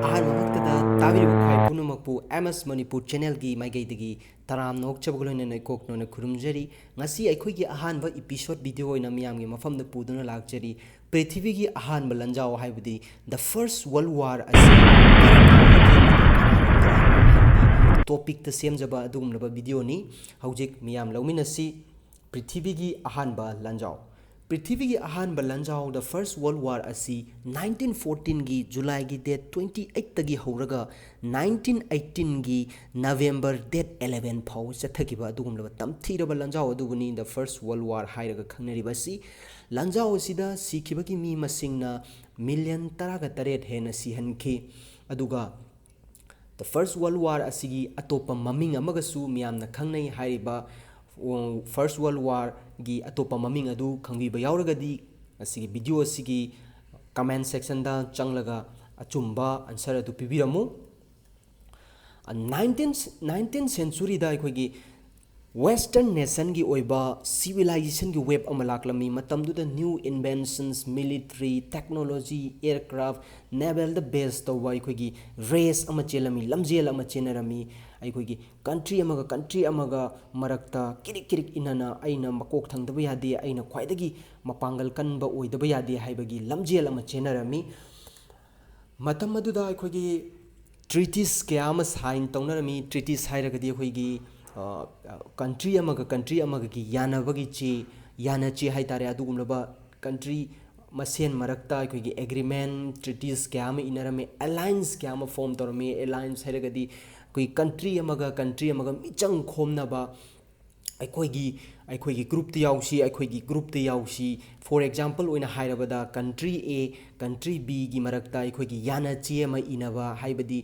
ꯑꯍꯥꯟꯕꯃꯛꯇꯗ ꯇꯥꯕꯤꯔꯤꯕ ꯈ꯭ꯋꯥꯏ ꯄꯨꯝꯅꯃꯛꯄꯨ MS ꯃꯅꯤꯄꯨꯔ ꯆꯦꯅꯦꯜꯒꯤ ꯃꯥꯏꯀꯩꯗꯒꯤ ꯇꯔꯥꯝꯅ ꯑꯣꯛꯆꯕꯒ ꯂꯣꯏꯅꯅ ꯏꯀꯣꯛꯅꯣꯅ ꯈꯨꯔꯨꯝꯖꯔꯤ ꯉꯁꯤ ꯑꯩꯈꯣꯏꯒꯤ ꯑꯍꯥꯟꯕ ꯏꯄꯤꯁꯣꯗ ꯚꯤꯗꯤꯑꯣ ꯑꯣꯏꯅ ꯃꯤꯌꯥꯝꯒꯤ ꯃꯐꯝꯗ ꯄꯨꯗꯨꯅ ꯂꯥꯛꯆꯔꯤ ꯄ꯭ꯔꯤꯊꯤꯕꯤꯒꯤ ꯑꯍꯥꯟꯕ ꯂꯥꯟꯖꯥꯎ ꯍꯥꯏꯕꯗꯤ ꯗ ꯐꯥꯔꯁ ꯋꯥꯔꯜड ꯋꯥꯔ ꯑꯁꯤ ꯇꯣꯄꯤꯛꯇ ꯁꯦꯝꯖꯕ ꯑꯗꯨꯒꯨꯝꯂꯕ ꯚꯤꯗꯤꯑꯣꯅꯤ ꯍꯧꯖꯤꯛ ꯃꯤꯌꯥꯝ ꯂꯧꯃꯤꯟꯅꯁꯤ ꯄ꯭ꯔꯤꯊꯤꯕꯤꯒꯤ ꯑꯍꯥꯟꯕ ꯂꯥꯟꯖꯥꯎ ꯄ꯭ꯔꯤꯊꯤꯕꯤꯒꯤ ꯑꯍꯥꯟꯕ ꯂꯥꯟꯖꯥꯎ ꯗ ꯐꯥꯔꯁ ꯋꯥꯔꯜड ꯋꯥꯔ ꯑꯁꯤ 1914ꯒꯤ ꯖꯨꯂꯥꯏꯒꯤ ꯗꯦꯠ 28ꯇꯒꯤ ꯍꯧꯔꯒ 1918ꯒꯤ ꯅꯕꯦꯝꯕꯔ ꯗꯦꯠ 11 ꯐꯥꯎꯕ ꯆꯠꯊꯈꯤꯕ ꯑꯗꯨꯒꯨꯝꯂꯕ ꯇꯝꯊꯤꯔꯕ ꯂꯥꯟꯖꯥꯎ ꯑꯗꯨꯕꯨꯅꯤ ꯗ ꯐꯥꯔꯁ ꯋꯥꯔꯜड ꯋꯥꯔ ꯍꯥꯏꯔꯒ ꯈꯪꯅꯔꯤꯕ ꯑꯁꯤ ꯂꯥꯟꯖꯥꯎ ꯑꯁꯤꯗ ꯁꯤꯈꯤꯕꯒꯤ ꯃꯤ ꯃꯁꯤꯡꯅ ꯃꯤꯂꯤꯌꯟ 18 ꯍꯦꯟꯅ ꯁꯤꯍꯟꯈꯤ ꯑꯗꯨꯒ ꯗ ꯐꯥꯔꯁ ꯋꯥꯔꯜड ꯋꯥꯔ ꯑꯁꯤꯒꯤ ꯑꯇꯣꯞꯄ ꯃꯃꯤꯡ ꯑꯃꯒꯁꯨ ꯃꯤꯌꯥꯝꯅ ꯈꯪꯅꯩ ꯍꯥꯏꯔꯤꯕ ꯐꯥꯔꯁ ꯋꯥꯔꯜड ꯋꯥꯔꯒꯤ ꯑꯇꯣꯞꯄ ꯃꯃꯤꯡ ꯑꯗꯨ ꯈꯪꯕꯤꯕ ꯌꯥꯎꯔꯒꯗꯤ ꯑꯁꯤꯒꯤ ꯚꯤꯗꯤꯑꯣ ꯑꯁꯤꯒꯤ ꯀꯃꯦꯟ ꯁꯦꯛꯁꯟꯗ ꯆꯪꯂꯒ ꯑꯆꯨꯝꯕ ꯑꯟꯁꯔ ꯑꯗꯨ ꯄꯤꯕꯤꯔꯝꯃꯨ 19th ꯁꯦꯟꯆꯨꯔꯤꯗ ꯑꯩꯈꯣꯏꯒꯤ ꯋꯦꯁꯇꯔꯟ ꯅꯦꯁꯟꯒꯤ ꯑꯣꯏꯕ ꯁꯤꯚꯤꯂꯥꯏꯖꯦꯁꯟꯒꯤ ꯋꯦꯕ ꯑꯃ ꯂꯥꯛꯂꯝꯃꯤ ꯃꯇꯝꯗꯨꯗ ꯅ꯭ꯌꯨ ꯏꯟꯚꯦꯟꯁꯟꯁ ꯃꯤꯂꯤꯇꯔꯤ ꯇꯦꯛꯅꯣꯂꯣꯖꯤ ꯑꯦꯌꯔꯀ꯭ꯔꯥꯐ ꯅꯦꯚꯦꯜꯗ ꯕꯦꯁ ꯇꯧꯕ ꯑꯩꯈꯣꯏꯒꯤ ꯔꯦꯁ ꯑꯃ ꯆꯦꯜꯂꯝꯃꯤ ꯂꯝꯖꯦꯜ ꯑꯃ ꯆꯦꯟꯅꯔꯝꯃꯤ ꯑꯩꯈꯣꯏꯒꯤ ꯀꯟꯇ꯭ꯔꯤ ꯑꯃꯒ ꯃꯔꯛꯇ ꯀꯤꯔꯤꯛ ꯏꯟꯅꯅ ꯑꯩꯅ ꯃꯀꯣꯛ ꯊꯪꯗꯕ ꯌꯥꯗꯦ ꯑꯩꯅ ꯈ꯭ꯋꯥꯏꯗꯒꯤ ꯃꯄꯥꯡꯒꯜ ꯀꯟꯕ ꯑꯣꯏꯗꯕ ꯌꯥꯗꯦ ꯍꯥꯏꯕꯒꯤ ꯂꯝꯖꯦꯜ ꯑꯃ ꯆꯦꯟꯅꯔꯝꯃꯤ ꯃꯇꯝ ꯑꯗꯨꯗ ꯑꯩꯈꯣꯏꯒꯤ ꯇ꯭ꯔꯤꯇꯤꯁ ꯀꯌꯥ ꯑꯃ ꯁꯥꯏꯟ ꯇꯧꯅꯔꯝꯃꯤ ꯇ꯭ꯔꯤꯇꯤꯁ ꯍꯥꯏꯔꯒꯗꯤ ꯑꯩꯈꯣꯏꯒꯤ ꯀꯟꯇ꯭ꯔꯤ ꯑꯃꯒꯒꯤ ꯌꯥꯅꯕꯒꯤ ꯆꯦ ꯌꯥꯅꯆꯦ ꯍꯥꯏꯇꯥꯔꯦ ꯑꯗꯨꯒꯨꯝꯂꯕ ꯀꯟꯇ꯭ꯔꯤ ꯃꯁꯦꯟ ꯃꯔꯛꯇ ꯑꯩꯈꯣꯏꯒꯤ ꯑꯦꯒ꯭ꯔꯤꯃꯦꯟ ꯇ꯭ꯔꯤꯇꯤꯁ ꯀꯌꯥ ꯑꯃ ꯏꯟꯅꯔꯝꯃꯤ ꯑꯦꯂꯥꯏꯟꯁ ꯀꯌా ꯑꯃ ꯐꯣꯝ ꯇꯧꯔꯝꯃꯤ ꯑꯦꯂꯥꯏꯟꯁ ꯍꯥꯏꯔꯒꯗꯤ ꯑꯩꯈꯣꯏ ꯀꯟꯇ꯭ꯔꯤ ꯑꯃꯒ ꯃꯤꯆꯪ ꯈꯣꯝꯅꯕ ꯑꯩꯈꯣꯏꯒꯤ ꯒ꯭ꯔꯨꯞꯇ ꯌꯥꯎꯁꯤ ꯑꯩꯈꯣꯏꯒꯤ ꯒ꯭ꯔꯨꯞꯇ ꯌꯥꯎꯁꯤ ꯐꯣꯔ ꯑꯦꯛꯖꯥꯝꯄꯜ ꯑꯣꯏꯅ ꯍꯥꯏꯔꯕꯗ ꯀꯟꯇ꯭ꯔꯤ A ꯀꯟꯇ꯭ꯔꯤ Bꯒꯤ ꯃꯔꯛꯇ ꯑꯩꯈꯣꯏꯒꯤ ꯌꯥꯅꯆꯦ ꯑꯃ ꯏꯅꯕ ꯍꯥꯏꯕꯗꯤ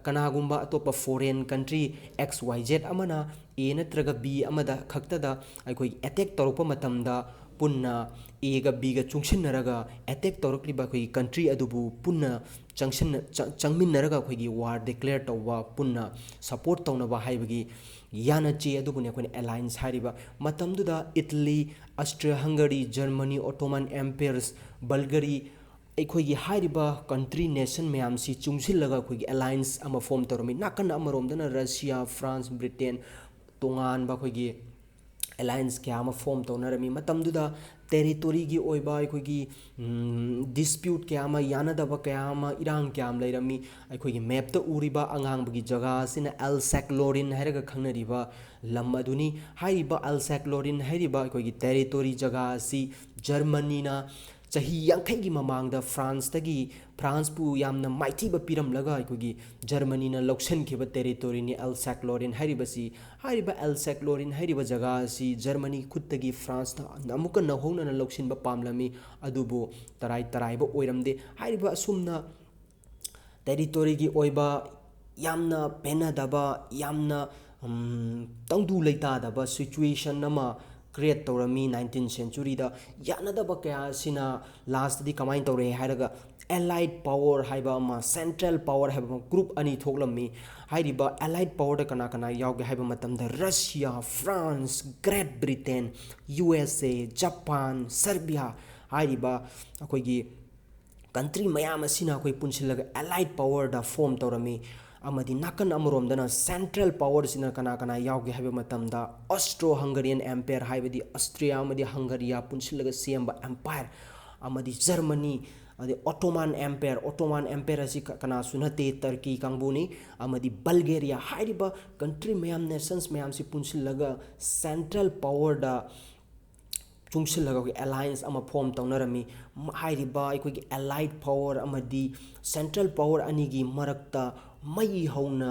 ꯀꯅꯥꯒꯨꯝꯕ ꯑꯇꯣꯞꯄ ꯐꯣꯔꯦꯟ ꯀꯟꯇ꯭ꯔꯤ XYZ ꯑꯃꯅ A ꯅꯠꯇ꯭ꯔꯒ B ꯑꯃꯗ ꯈꯛꯇꯗ ꯑꯩꯈꯣꯏꯒꯤ ꯑꯦꯇꯦꯛ ꯇꯧꯔꯛꯄ ꯃꯇꯝꯗ ꯄꯨꯟꯅ Aꯒ Bꯒ ꯆꯨꯡꯁꯤꯟꯅꯔꯒ ꯑꯦꯇꯦꯛ ꯇꯧꯔꯛꯂꯤꯕ ꯑꯩꯈꯣꯏꯒꯤ ꯀꯟꯇ꯭ꯔꯤ ꯑꯗꯨꯕꯨ ꯄꯨꯟꯅ ꯆꯪꯃꯤꯟꯅꯔꯒ ꯑꯩꯈꯣꯏꯒꯤ ꯋꯥꯔ ꯗꯤꯀ꯭ꯂꯦꯌꯔ ꯇꯧꯕ ꯄꯨꯟꯅ ꯁꯄꯣꯔꯠ ꯇꯧꯅꯕ ꯍꯥꯏꯕꯒꯤ ꯌꯥꯅꯆꯦ ꯑꯗꯨꯕꯨꯅꯤ ꯑꯩꯈꯣꯏꯅ ꯑꯦꯂꯥꯏꯟꯁ ꯍꯥꯏꯔꯤꯕ ꯃꯇꯝꯗꯨꯗ ꯏꯇꯂꯤ ꯑꯁꯇ꯭ꯔꯤꯌꯥ-ꯍꯪꯒꯔꯤ ꯖꯔꯃꯅꯤ ꯑꯣꯇꯣꯃꯟ ꯑꯦꯝꯄꯤꯌꯔꯁ ꯕꯜꯒꯔꯤ ꯑꯩꯈꯣꯏꯒꯤ ꯍꯥꯏꯔꯤꯕ ꯀꯟꯇ꯭ꯔꯤ ꯅꯦꯁꯟ ꯃꯌꯥꯝꯁꯤ ꯆꯨꯡꯁꯤꯜꯂꯒ ꯑꯩꯈꯣꯏꯒꯤ ꯑꯦꯂꯥꯏꯟꯁ ꯑꯃ ꯐꯣꯝ ꯇꯧꯔꯝꯃꯤ ꯅꯥꯀꯟ ꯑꯃꯔꯣꯝꯗꯅ ꯔꯁꯤꯌꯥ ꯐ꯭ꯔꯥꯟꯁ ꯕ꯭ꯔꯤꯇꯦꯟ ꯇꯣꯉꯥꯟꯕ ꯑꯩꯈꯣꯏꯒꯤ ꯑꯦꯂꯥꯏꯟꯁ ꯀꯌా ꯑꯃ ꯐꯣꯝ ꯇꯧꯅꯔꯝꯃꯤ ꯃꯇꯝꯗꯨꯗ ꯇꯦꯔꯤꯇꯣꯔꯤꯒꯤ ꯑꯣꯏꯕ ꯑꯩꯈꯣꯏꯒꯤ ꯗꯤꯁꯄ꯭ꯌꯨꯠ ꯀꯌꯥ ꯑꯃ ꯌꯥꯅꯗꯕ ꯀꯌꯥ ꯑꯃ ꯏꯔꯥꯡ ꯀꯌꯥ ꯑꯃ ꯂꯩꯔꯝꯃꯤ ꯑꯩꯈꯣꯏꯒꯤ ꯃꯦꯞꯇ ꯎꯔꯤꯕ ꯑꯉꯥꯡꯕꯒꯤ ꯖꯒꯥ ꯑꯁꯤꯅ ꯑꯦꯜꯁꯦꯛꯂꯣꯔꯤꯟ ꯍꯥꯏꯔꯒ ꯈꯪꯅꯔꯤꯕ ꯂꯝ ꯑꯗꯨꯅꯤ ꯍꯥꯏꯔꯤꯕ ꯑꯦꯜꯁꯦꯛꯂꯣꯔꯤꯟ ꯍꯥꯏꯔꯤꯕ ꯑꯩꯈꯣꯏꯒꯤ ꯇꯦꯔꯤꯇꯣꯔꯤ ꯖꯒꯥ ꯑꯁꯤ ꯖꯔꯃꯅꯤꯅ ꯆꯍꯤ 50ꯒꯤ ꯃꯃꯥꯡꯗ ꯐ꯭ꯔꯥꯟꯁꯄꯨ ꯌꯥꯝꯅ ꯃꯥꯏꯊꯤꯕ ꯄꯤꯔꯝꯂꯒ ꯑꯩꯈꯣꯏꯒꯤ ꯖꯔꯃꯅꯤꯅ ꯂꯧꯁꯤꯟꯈꯤꯕ ꯇꯦꯔꯤꯇꯣꯔꯤꯅꯤ ꯑꯦꯜꯁꯦꯛꯂꯣꯔꯤꯟ ꯍꯥꯏꯔꯤꯕꯁꯤ ꯍꯥꯏꯔꯤꯕ ꯑꯦꯜꯁꯦꯛꯂꯣꯔꯤꯟ ꯍꯥꯏꯔꯤꯕ ꯖꯒꯥ ꯑꯁꯤ ꯖꯔꯃꯅꯤ ꯈꯨꯠꯇꯒꯤ ꯐ꯭ꯔꯥꯟꯁꯅ ꯑꯃꯨꯛꯀ ꯅꯧꯍꯧꯅꯅ ꯂꯧꯁꯤꯟꯕ ꯄꯥꯝꯂꯝꯃꯤ ꯑꯗꯨꯕꯨ ꯇꯔꯥꯏꯕ ꯑꯣꯏꯔꯝꯗꯦ ꯍꯥꯏꯔꯤꯕ ꯑꯁꯨꯝꯅ ꯇꯦꯔꯤꯇꯣꯔꯤꯒꯤ ꯑꯣꯏꯕ ꯌꯥꯝꯅ ꯄꯦꯟꯅꯗꯕ ꯌꯥꯝꯅ ꯇꯪꯗꯨ ꯂꯩꯇꯥꯗꯕ ꯁꯤꯆꯨꯋꯦꯁꯟ ꯑꯃ ꯀ꯭ರಿಯꯦꯠ ꯇꯧꯔꯝꯃꯤ 19th ꯁꯦꯟꯆꯨꯔꯤꯗ ꯌꯥꯅꯗꯕ ꯀꯌꯥ ꯑꯁꯤꯅ ꯂꯥꯁꯇꯗꯤ ꯀꯃꯥꯏꯅ ꯇꯧꯔꯦ ꯍꯥꯏꯔꯒ ꯑꯦꯂꯥꯏꯠ ꯄꯥꯋꯔ ꯍꯥꯏꯕ ꯑꯃ ꯁꯦꯟꯇ꯭ꯔꯦꯜ ꯄꯥꯋꯔ ꯍꯥꯏꯕ ꯑꯃ ꯒ꯭ꯔꯨꯞ ꯑꯅꯤ ꯊꯣꯛꯂꯝꯃꯤ ꯍꯥꯏꯔꯤꯕ ꯑꯦꯂꯥꯏꯠ ꯄꯥꯋꯔꯗ ꯀꯅꯥ ꯌꯥꯎꯒꯦ ꯍꯥꯏꯕ ꯃꯇꯝꯗ Russia France Great Britain USA Japan Serbia ꯍꯥꯏꯔꯤꯕ ꯑꯩꯈꯣꯏꯒꯤ ꯀꯟꯇ꯭ꯔꯤ ꯃꯌꯥꯝ ꯑꯁꯤꯅ ꯑꯩꯈꯣꯏ ꯄꯨꯟꯁꯤꯜꯂꯒ ꯑꯦꯂꯥꯏꯠ ꯄꯥꯋꯔꯗ ꯐꯣꯝ ꯇꯧꯔꯝꯃꯤ ꯑꯃꯗꯤ ꯅꯥꯀꯟ ꯑꯃꯔꯣꯝꯗꯅ ꯁꯦꯟꯇ꯭ꯔꯦꯜ ꯄꯥꯋꯔꯁꯤꯅ ꯀꯅꯥ ꯌꯥꯎꯒꯦ ꯍꯥꯏꯕ ꯃꯇꯝꯗ ꯑꯣꯁꯇ꯭ꯔꯣ-ꯍꯪꯒꯔꯤꯌꯟ ꯑꯦꯝꯄꯥꯌꯔ ꯍꯥꯏꯕꯗꯤ ꯑꯁꯇ꯭ꯔꯤꯌꯥ ꯑꯃꯗꯤ ꯍꯪꯒꯔꯤꯌꯥ ꯄꯨꯟꯁꯤꯜꯂꯒ ꯁꯦꯝꯕ ꯑꯦꯝꯄꯥꯌꯔ ꯑꯃꯗꯤ ꯖꯔꯃꯅꯤ ꯑꯗꯩ ꯑꯣꯇꯣꯃꯥꯟ ꯑꯦꯝꯄꯥꯌꯔ ꯑꯁꯤ ꯀꯅꯥꯁꯨ ꯅꯠꯇꯦ ꯇꯔꯀꯤ ꯀꯥꯡꯕꯨꯅꯤ ꯑꯃꯗꯤ ꯕꯜꯒꯦꯔꯤꯌా ꯍꯥꯏꯔꯤꯕ ꯀꯟꯇ꯭ꯔꯤ ꯃꯌꯥꯝ ꯅꯦꯁꯟꯁ ꯃꯌꯥꯝꯁꯤ ꯄꯨꯟꯁꯤꯜꯂꯒ ꯁꯦꯟꯇ꯭ꯔꯦꯜ ꯄꯥꯋꯔꯗ ꯆꯨꯡꯁꯤꯜꯂꯒ ꯑꯩꯈꯣꯏ ꯑꯦꯂꯥꯏꯟꯁ ꯑꯃ ꯐꯣꯝ ꯇꯧꯅꯔꯝꯃꯤ ꯍꯥꯏꯔꯤꯕ ꯑꯩꯈꯣꯏꯒꯤ ꯑꯦꯂꯥꯏꯠ ꯄꯥꯋꯔ ꯑꯃꯗꯤ ꯁꯦꯟꯇ꯭ꯔꯦꯜ ꯄꯥꯋꯔ ꯑꯅꯤꯒꯤ ꯃꯔꯛꯇ ꯃꯩ ꯍꯧꯅ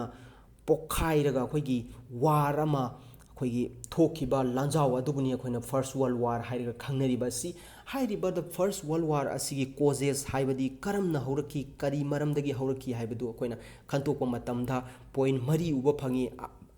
ꯄꯣꯛꯈꯥꯏꯔꯒ ꯑꯩꯈꯣꯏꯒꯤ ꯋꯥꯔ ꯑꯃ ꯑꯩꯈꯣꯏꯒꯤ ꯊꯣꯛꯈꯤꯕ ꯂꯥꯟꯖꯥꯎ ꯑꯗꯨꯕꯨꯅꯤ ꯑꯩꯈꯣꯏꯅ ꯐꯥꯔꯁ ꯋꯥꯔꯜड ꯋꯥꯔ ꯍꯥꯏꯔꯒ ꯈꯪꯅꯔꯤꯕ ꯑꯁꯤ ꯍꯥꯏꯔꯤꯕ ꯗ ꯐꯥꯔꯁ ꯋꯥꯔꯜഡ് ꯋꯥꯔ ꯑꯁꯤꯒꯤ ꯀꯣꯖꯦꯁ ꯍꯥꯏꯕꯗꯤ ꯀꯔꯝꯅ ꯍꯧꯔꯛꯈꯤ ꯀꯔꯤ ꯃꯔꯝꯗꯒꯤ ꯍꯧꯔꯛꯈꯤ ꯍꯥꯏꯕꯗꯨ ꯑꯩꯈꯣꯏꯅ ꯈꯟꯇꯣꯛꯄ ꯃꯇꯝꯗ ꯄꯣꯏꯟ 3 ꯎꯕ ꯐꯪꯉꯤ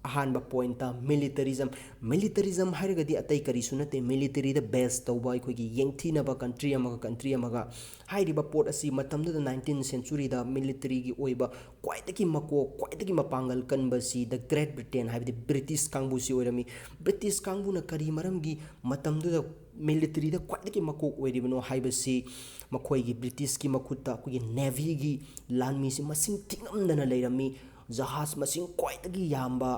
ꯑꯍꯥꯟꯕ ꯄꯣꯏꯟꯇ ꯃꯤꯂꯤꯇꯔꯤꯖꯝ ꯍꯥꯏꯔꯒꯗꯤ ꯑꯇꯩ ꯀꯔꯤꯁꯨ ꯅꯠꯇꯦ ꯃꯤꯂꯤꯇꯔꯤꯗ ꯕꯦꯁ ꯇꯧꯕ ꯑꯩꯈꯣꯏꯒꯤ ꯌꯦꯡꯊꯤꯅꯕ ꯀꯟꯇ꯭ꯔꯤ ꯑꯃꯒ ꯍꯥꯏꯔꯤꯕ ꯄꯣꯠ ꯑꯁꯤ ꯃꯇꯝꯗꯨꯗ 19th ꯁꯦꯟꯆꯨꯔꯤꯗ ꯃꯤꯂꯤꯇꯔꯤꯒꯤ ꯑꯣꯏꯕ ꯈ꯭ꯋꯥꯏꯗꯒꯤ ꯃꯀꯣꯛ ꯈ꯭ꯋꯥꯏꯗꯒꯤ ꯃꯄꯥꯡꯒꯜ ꯀꯟꯕꯁꯤ ꯗ ꯒ꯭ꯔꯦꯠ ꯕ꯭ꯔꯤꯇꯦꯟ ꯍꯥꯏꯕꯗꯤ ꯕ꯭ꯔꯤꯇꯤꯁ ꯀꯥꯡꯕꯨꯁꯤ ꯑꯣꯏꯔꯝꯃꯤ ꯕ꯭ꯔꯤꯇꯤꯁ ꯀꯥꯡꯕꯨꯅ ꯀꯔꯤ ꯃꯔꯝꯒꯤ ꯃꯇꯝꯗꯨꯗ ꯃꯤꯂꯤꯇꯔꯤꯗ ꯈ꯭ꯋꯥꯏꯗꯒꯤ ꯃꯀꯣꯛ ꯑꯣꯏꯔꯤꯕꯅꯣ ꯍꯥꯏꯕꯁꯤ ꯃꯈꯣꯏꯒꯤ ꯕ꯭ꯔꯤꯇꯤꯁꯀꯤ ꯃꯈꯨꯠꯇ ꯑꯩꯈꯣꯏꯒꯤ ꯅꯦꯚꯤꯒꯤ ꯂꯥꯟꯃꯤꯁꯤ ꯃꯁꯤꯡ ꯊꯤꯉꯝꯗꯅ ꯂꯩꯔꯝꯃꯤ ꯖꯍꯥꯖ ꯃꯁꯤꯡ ꯈ꯭ꯋꯥꯏꯗꯒꯤ ꯌꯥꯝꯕ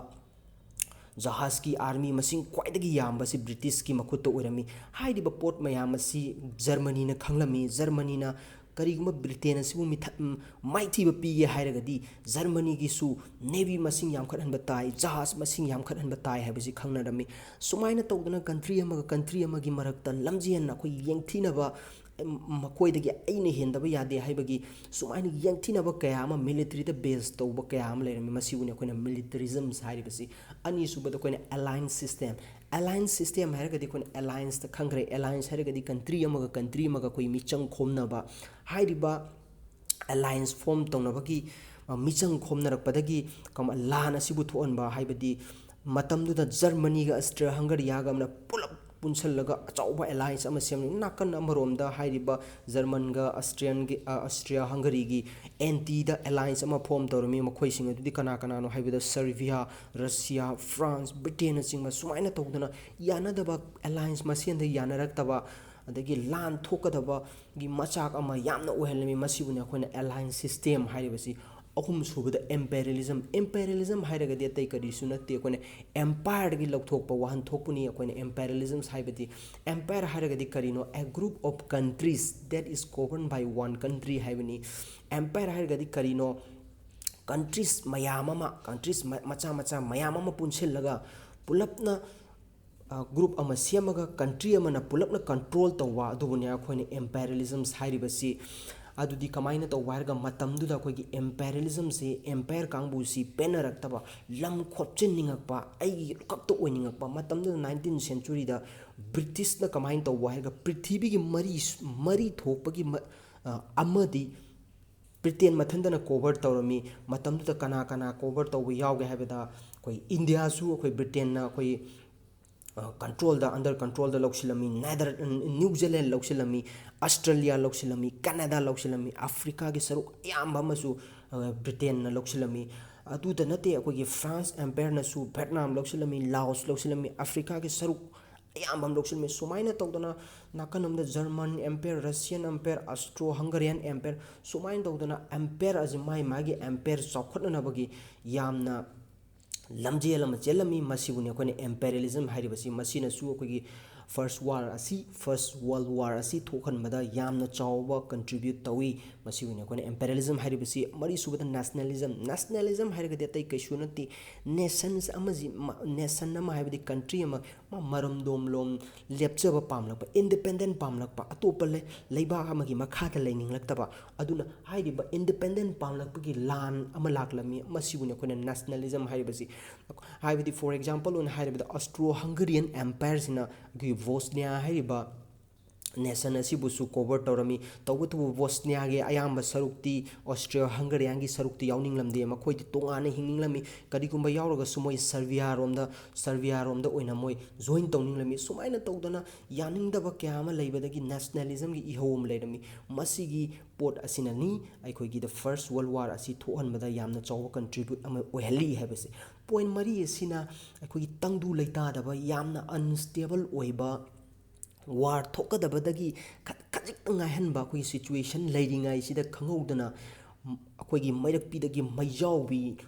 ꯖꯍꯥꯖꯀꯤ ꯑꯥꯔꯃꯤ ꯃꯁꯤꯡ ꯈ꯭ꯋꯥꯏꯗꯒꯤ ꯌꯥꯝꯕꯁꯤ ꯕ꯭ꯔꯤꯇꯤꯁꯀꯤ ꯃꯈꯨꯠꯇ ꯑꯣꯏꯔꯝꯃꯤ ꯍꯥꯏꯔꯤꯕ ꯄꯣꯠ ꯃꯌꯥꯝ ꯑꯁꯤ ꯖꯔꯃꯅꯤꯅ ꯈꯪꯂꯝꯃꯤ ꯖꯔꯃꯅꯤꯅ ꯀꯔꯤꯒꯨꯝꯕ ꯕ꯭ꯔꯤꯇꯦꯟ ꯑꯁꯤꯕꯨ ꯃꯥꯏꯊꯤꯕ ꯄꯤꯒꯦ ꯍꯥꯏꯔꯒꯗꯤ ꯖꯔꯃꯅꯤꯒꯤꯁꯨ ꯅꯦꯚꯤ ꯃꯁꯤꯡ ꯌꯥꯝꯈꯠꯍꯟꯕ ꯇꯥꯏ ꯖꯍꯥꯖ ꯃꯁꯤꯡ ꯌꯥꯝꯈꯠꯍꯟꯕ ꯇꯥꯏ ꯍꯥꯏꯕꯁꯤ ꯈꯪꯅꯔꯝꯃꯤ ꯁꯨꯃꯥꯏꯅ ꯇꯧꯗꯅ ꯀꯟꯇ꯭ꯔꯤ ꯑꯃꯒꯤ ꯃꯔꯛꯇ ꯂꯝꯖꯦꯟ ꯑꯩꯈꯣꯏ ꯌꯦꯡꯊꯤꯅꯕ ꯃꯈꯣꯏꯗꯒꯤ ꯑꯩꯅ ꯍꯦꯟꯗꯕ ꯌꯥꯗꯦ ꯍꯥꯏꯕꯒꯤ ꯁꯨꯃꯥꯏꯅ ꯌꯦꯡꯊꯤꯅꯕ ꯀꯌꯥ ꯑꯃ ꯃꯤꯂꯤꯇꯔꯤꯗ ꯕꯦꯁ ꯇꯧꯕ ꯀꯌꯥ ꯑꯃ ꯂꯩꯔꯝꯃꯤ ꯃꯁꯤꯕꯨꯅꯤ ꯑꯩꯈꯣꯏꯅ ꯃꯤꯂꯤꯇꯔꯤꯖꯝꯁ ꯍꯥꯏꯔꯤꯕꯁꯤ ꯑꯅꯤꯁꯨꯕꯗ ꯑꯩꯈꯣꯏꯅ ꯑꯦꯂꯥꯏꯟꯁ ꯁꯤꯁꯇꯦꯝ ꯍꯥꯏꯔꯒꯗꯤ ꯑꯩꯈꯣꯏꯅ ꯑꯦꯂꯥꯏꯟꯁꯇ ꯈꯪꯈ꯭ꯔꯦ ꯑꯦꯂꯥꯏꯟꯁ ꯍꯥꯏꯔꯒꯗꯤ ꯀꯟꯇ꯭ꯔꯤ ꯑꯃꯒ ꯑꯩꯈꯣꯏ ꯃꯤꯆꯪ ꯈꯣꯝꯅꯕ ꯍꯥꯏꯔꯤꯕ ꯑꯦꯂꯥꯏꯟꯁ ꯐꯣꯝ ꯇꯧꯅꯕꯒꯤ ꯃꯤꯆꯪ ꯈꯣꯝꯅꯔꯛꯄꯗꯒꯤ ꯂꯥꯟ ꯑꯁꯤꯕꯨ ꯊꯣꯛꯍꯟꯕ ꯍꯥꯏꯕꯗꯤ ꯃꯇꯝꯗꯨꯗ ꯖꯔꯃꯅꯤꯒ ꯑꯁꯇ꯭ꯔꯤꯌꯥ ꯍꯪꯒꯔꯤꯌꯥꯒ ꯑꯃꯅ ꯄꯨꯂꯞ ꯄꯨꯟꯁꯤꯜꯂꯒ ꯑꯆꯧꯕ ꯑꯦꯂꯥꯏꯟꯁ ꯑꯃ ꯁꯦꯝꯃꯤ ꯅꯥꯀꯟ ꯑꯃꯔꯣꯝꯗ ꯍꯥꯏꯔꯤꯕ ꯖꯔꯃꯟꯒ ꯑꯁꯇ꯭ꯔꯤꯌꯥ ꯍꯪꯒꯔꯤꯒꯤ ꯑꯦꯟꯇꯤꯗ ꯑꯦꯂꯥꯏꯟꯁ ꯑꯃ ꯐꯣꯝ ꯇꯧꯔꯝꯃꯤ ꯃꯈꯣꯏꯁꯤꯡ ꯑꯗꯨꯗꯤ ꯀꯅꯥꯅꯣ ꯍꯥꯏꯕꯗ ꯁꯔꯕꯤꯌꯥ ꯔꯁꯤꯌꯥ ꯐ꯭ꯔꯥꯟꯁ ꯕ꯭ꯔꯤꯇꯦꯟꯅꯆꯤꯡꯕ ꯁꯨꯃꯥꯏꯅ ꯇꯧꯗꯅ ꯌꯥꯅꯗꯕ ꯑꯦꯂꯥꯏꯟꯁ ꯃꯁꯦꯟꯗ ꯌꯥꯅꯔꯛꯇꯕ ꯑꯗꯒꯤ ꯂꯥꯟ ꯊꯣꯛꯀꯗꯕꯒꯤ ꯃꯆꯥꯛ ꯑꯃ ꯌꯥꯝꯅ ꯑꯣꯏꯍꯜꯂꯝꯃꯤ ꯃꯁꯤꯕꯨꯅꯤ ꯑꯩꯈꯣꯏꯅ ꯑꯦꯂꯥꯏꯟꯁ ꯁꯤꯁꯇꯦꯝ ꯍꯥꯏꯔꯤꯕꯁꯤ ꯑꯍꯨꯝꯁꯨꯕꯗ ꯑꯦꯝꯄꯦꯔꯦꯂꯤꯖꯝ ꯍꯥꯏꯔꯒꯗꯤ ꯑꯇꯩ ꯀꯔꯤꯁꯨ ꯅꯠꯇꯦ ꯑꯩꯈꯣꯏꯅ ꯑꯦꯝꯄꯥꯌꯔꯗꯒꯤ ꯂꯧꯊꯣꯛꯄ ꯋꯥꯍꯟꯊꯣꯛꯄꯅꯤ ꯑꯩꯈꯣꯏꯅ ꯑꯦꯝꯄꯦꯔꯦꯂꯤꯖꯝꯁ ꯍꯥꯏꯕꯗꯤ ꯑꯦꯝꯄꯥꯌꯔ ꯍꯥꯏꯔꯒꯗꯤ ꯀꯔꯤꯅꯣ a group of countries that is govern by one country ꯍꯥꯏꯕꯅꯤ ꯑꯦꯝꯄꯥꯌꯔ ꯍꯥꯏꯔꯒꯗꯤ ꯀꯔꯤꯅೋ ꯀꯟꯇ꯭ꯔꯤꯁ ꯃꯌꯥꯝ ꯑꯃ ꯀꯟꯇ꯭ꯔꯤꯁ ꯃꯆꯥ ꯃꯌꯥꯝ ꯑꯃ ꯄꯨꯟꯁꯤꯜꯂꯒ ꯄꯨꯂꯞꯅ ꯒ꯭ꯔꯨꯞ ꯑꯃ ꯁꯦꯝꯃꯒ ꯀꯟꯇ꯭ꯔꯤ ꯑꯃꯅ ꯄꯨꯂꯞꯅ ꯀꯟꯇ꯭ꯔꯣꯜ ꯇꯧꯕ ꯑꯗꯨꯕꯨꯅꯤ ꯑꯩꯈꯣꯏꯅ ꯑꯦꯝꯄꯦꯔꯦꯂꯤꯖꯝꯁ ꯍꯥꯏꯔꯤꯕꯁꯤ ꯑꯗꯨꯗꯤ ꯀꯃꯥꯏꯅ ꯇꯧꯕ ꯍꯥꯏꯔꯒ ꯃꯇꯝꯗꯨꯗ ꯑꯩꯈꯣꯏꯒꯤ ꯑꯦꯝꯄꯦꯔꯦꯂꯤꯖꯝꯁꯤ ꯑꯦꯝꯄꯥꯌꯔ ꯀꯥꯡꯕꯨꯁꯤ ꯄꯦꯟꯅꯔꯛꯇꯕ ꯂꯝ ꯈꯣꯞꯆꯤꯟꯅꯤꯡꯉꯛꯄ ꯑꯩꯒꯤ ꯈꯛꯇ ꯑꯣꯏꯅꯤꯡꯉꯛꯄ ꯃꯇꯝꯗꯨꯗ 19th ꯁꯦꯟꯆꯨꯔꯤꯗ ꯕ꯭ꯔꯤꯇꯤꯁꯅ ꯀꯃꯥꯏꯅ ꯇꯧꯕ ꯍꯥꯏꯔꯒ ꯄ꯭ꯔꯤꯊꯤꯕꯤꯒꯤ ꯃꯔꯤ ꯊꯣꯛꯄꯒꯤ ꯑꯃꯗꯤ ꯕ꯭ꯔꯤꯇꯦꯟ ꯃꯊꯟꯇꯅ ꯀꯣꯚꯔ ꯇꯧꯔꯝꯃꯤ ꯃꯇꯝꯗꯨꯗ ꯀꯅꯥ ꯀꯣꯚꯔ ꯇꯧꯕ ꯌꯥꯎꯒꯦ ꯍꯥꯏꯕꯗ ꯑꯩꯈꯣꯏ ꯏꯟꯗꯤꯌꯥꯁꯨ ꯑꯩꯈꯣꯏ ꯕ꯭ꯔꯤꯇꯦꯟꯅ ꯑꯩꯈꯣꯏ ꯑꯟꯗꯔ ꯀꯟꯇ꯭ꯔꯣꯜꯗ ꯂꯧꯁꯤꯜꯂꯝꯃꯤ ꯅ꯭ꯌꯨ ꯖꯤꯂꯦꯟ ꯂꯧꯁꯤꯜꯂꯝꯃꯤ ꯑꯁꯇ꯭ꯔꯦꯂꯤꯌꯥ ꯂꯧꯁꯤꯜꯂꯝꯃꯤ ꯀꯅꯥꯗꯥ ꯂꯧꯁꯤꯜꯂꯝꯃꯤ ꯑꯐ꯭ꯔꯤꯀꯥꯒꯤ ꯁꯔꯨꯛ ꯑꯌꯥꯝꯕ ꯑꯃꯁꯨ ꯕ꯭ꯔꯤꯇꯦꯟꯅ ꯂꯧꯁꯤꯜꯂꯝꯃꯤ ꯑꯗꯨꯗ ꯅꯠꯇꯦ ꯑꯩꯈꯣꯏꯒꯤ ꯐ꯭ꯔꯥꯟꯁ ꯑꯦꯝꯄꯥꯌꯔꯅꯁꯨ ꯚꯦꯠꯅꯥꯝ ꯂꯧꯁꯤꯜꯂꯝꯃꯤ ꯂꯥꯑꯣꯁ ꯂꯧꯁꯤꯜꯂꯝꯃꯤ ꯑꯐ꯭ꯔꯤꯀꯥꯒꯤ ꯁꯔꯨꯛ ꯑꯌꯥꯝꯕ ꯑꯃ ꯂꯧꯁꯤꯜꯂꯝꯃꯤ ꯁꯨꯃꯥꯏꯅ ꯇꯧꯗꯅ ꯅꯥꯀꯟ ꯑꯃꯗ German empire Russian empire Austro Hungarian empire ꯁꯨꯃꯥꯏꯅ ꯇꯧꯗꯅ ꯑꯦꯝꯄꯥꯌꯔ ꯑꯁꯤ ꯃꯥꯒꯤ ꯑꯦꯝꯄꯥꯌꯔ ꯆꯥꯎꯈꯠꯅꯅꯕꯒꯤ ꯌꯥꯝꯅ ꯂꯝꯖꯦꯜ ꯑꯃ ꯆꯦꯜꯂꯝꯃꯤ ꯃꯁꯤꯕꯨꯅꯤ ꯑꯩꯈꯣꯏꯅ ꯑꯦꯝꯄꯦꯔꯦꯂꯤꯖꯝ ꯍꯥꯏꯔꯤꯕꯁꯤ ꯃꯁꯤꯅꯁꯨ ꯑꯩꯈꯣꯏꯒꯤ ꯐꯥꯔꯁ ꯋꯥꯔꯜ ꯋꯥꯔ ꯑꯁꯤ ꯊꯣꯛꯍꯟꯕꯗ ꯌꯥꯝꯅ ꯆꯥꯎꯕ ꯀꯟꯇ꯭ꯔꯤꯕ꯭ꯌꯨꯠ ꯇꯧꯏ ꯃꯁꯤꯕꯨꯅꯤ ꯑꯩꯈꯣꯏꯅ ꯑꯦꯝꯄꯦꯔꯦꯂꯤꯖꯝ ꯍꯥꯏꯔꯤꯕꯁꯤ ꯃꯔꯤꯁꯨꯕꯗ ꯅꯦꯁꯅꯦꯂꯤꯖꯝ ꯍꯥꯏꯔꯒꯗꯤ ꯑꯇꯩ ꯀꯩꯁꯨ ꯅꯠꯇꯦ ꯅꯦꯁꯟ ꯑꯃ ꯍꯥꯏꯕꯗꯤ ꯀꯟꯇ꯭ꯔꯤ ꯑꯃ ꯃꯔꯝꯗꯣꯝꯂꯣꯝ ꯂꯦꯞꯆꯕ ꯄꯥꯝꯂꯛꯄ ꯏꯟꯗꯤꯄꯦꯟꯗꯦꯟ ꯄꯥꯝꯂꯛꯄ ꯑꯇꯣꯞꯄ ꯂꯩꯕꯥꯛ ꯑꯃꯒꯤ ꯃꯈꯥꯗ ꯂꯩꯅꯤꯡꯂꯛꯇꯕ ꯑꯗꯨꯅ ꯍꯥꯏꯔꯤꯕ ꯏꯟꯗꯤꯄꯦꯟꯗꯦꯟ ꯄꯥꯝꯂꯛꯄꯒꯤ ꯂꯥꯟ ꯑꯃ ꯂꯥꯛꯂꯝꯃꯤ ꯃꯁꯤꯕꯨꯅꯤ ꯑꯩꯈꯣꯏꯅ ꯅꯦꯁꯅꯦꯂꯤꯖꯝ ꯍꯥꯏꯔꯤꯕꯁꯤ ꯍꯥꯏꯕꯗꯤ ꯐꯣꯔ ꯑꯦꯛꯖꯥꯝꯄꯜ ꯑꯣꯏꯅ ꯍꯥꯏꯔꯕꯗ ꯑꯁꯇ꯭ꯔꯣ ꯍꯪꯒꯔꯤꯌꯟ ꯑꯦꯝꯄꯥꯌꯔꯁꯤꯅ ꯑꯩꯈꯣꯏꯒꯤ ꯕꯣꯁꯅꯤꯌꯥ ꯍꯥꯏꯔꯤꯕ ꯅꯦꯁꯟ ꯑꯁꯤꯕꯨꯁꯨ ꯀꯣꯚꯔ ꯇꯧꯔꯝꯃꯤ ꯇꯧꯕꯇꯕꯨ ꯕꯣꯁꯅꯤꯌꯥꯒꯤ ꯑꯌꯥꯝꯕ ꯁꯔꯨꯛꯇꯤ ꯑꯣꯁꯇ꯭ꯔꯤꯌꯥ ꯍꯪꯒꯔꯤꯌꯥꯟꯒꯤ ꯁꯔꯨꯛꯇꯤ ꯌꯥꯎꯅꯤꯡꯂꯝꯗꯦ ꯃꯈꯣꯏꯗꯤ ꯇꯣꯉꯥꯟꯅ ꯍꯤꯡꯅꯤꯡꯂꯝꯃꯤ ꯀꯔꯤꯒꯨꯝꯕ ꯌꯥꯎꯔꯒꯁꯨ ꯃꯣꯏ ꯁꯔꯕꯤꯌꯥꯔꯣꯝꯗ ꯑꯣꯏꯅ ꯃꯣꯏ ꯖꯣꯏꯟ ꯇꯧꯅꯤꯡꯂꯝꯃꯤ ꯁꯨꯃꯥꯏꯅ ꯇꯧꯗꯅ ꯌꯥꯅꯤꯡꯗꯕ ꯀꯌꯥ ꯑꯃ ꯂꯩꯕꯗꯒꯤ ꯅꯦꯁꯅꯦꯂꯤꯖꯝꯒꯤ ꯏꯍꯧ ꯑꯃ ꯂꯩꯔꯝꯃꯤ ꯃꯁꯤꯒꯤ ꯄꯣꯠ ꯑꯁꯤꯅꯅꯤ ꯑꯩꯈꯣꯏꯒꯤ ꯗ ꯐꯥꯔꯁ ꯋꯥꯔꯜ ꯋꯥꯔ ꯑꯁꯤ ꯊꯣꯛꯍꯟꯕꯗ ꯌꯥꯝꯅ ꯆꯥꯎꯕ ꯀꯟꯇ꯭ꯔꯤꯕ꯭ꯌꯨꯠ ꯑꯃ ꯑꯣꯏꯍꯜꯂꯤ ꯍꯥꯏꯕꯁꯦ ꯄꯣꯏꯟ ꯃꯔꯤ ꯑꯁꯤꯅ ꯑꯩꯈꯣꯏꯒꯤ ꯇꯪꯗꯨ ꯂꯩꯇꯥꯗꯕ ꯌꯥꯝꯅ ꯑꯟꯁꯇꯦꯕꯜ ꯑꯣꯏꯕ ꯋꯥꯔ ꯊꯣꯛꯀꯗꯕꯗꯒꯤ ꯈꯖꯤꯛꯇꯪ ꯉꯥꯏꯍꯟꯕ ꯑꯩꯈꯣꯏꯒꯤ ꯁꯤꯆꯨꯋꯦꯁꯟ ꯂꯩꯔꯤꯉꯩꯁꯤꯗ ꯈꯪꯍꯧꯗꯅ ꯑꯩꯈꯣꯏꯒꯤ ꯃꯩꯔꯛꯄꯤꯗꯒꯤ ꯃꯩꯖꯥꯎꯕꯤ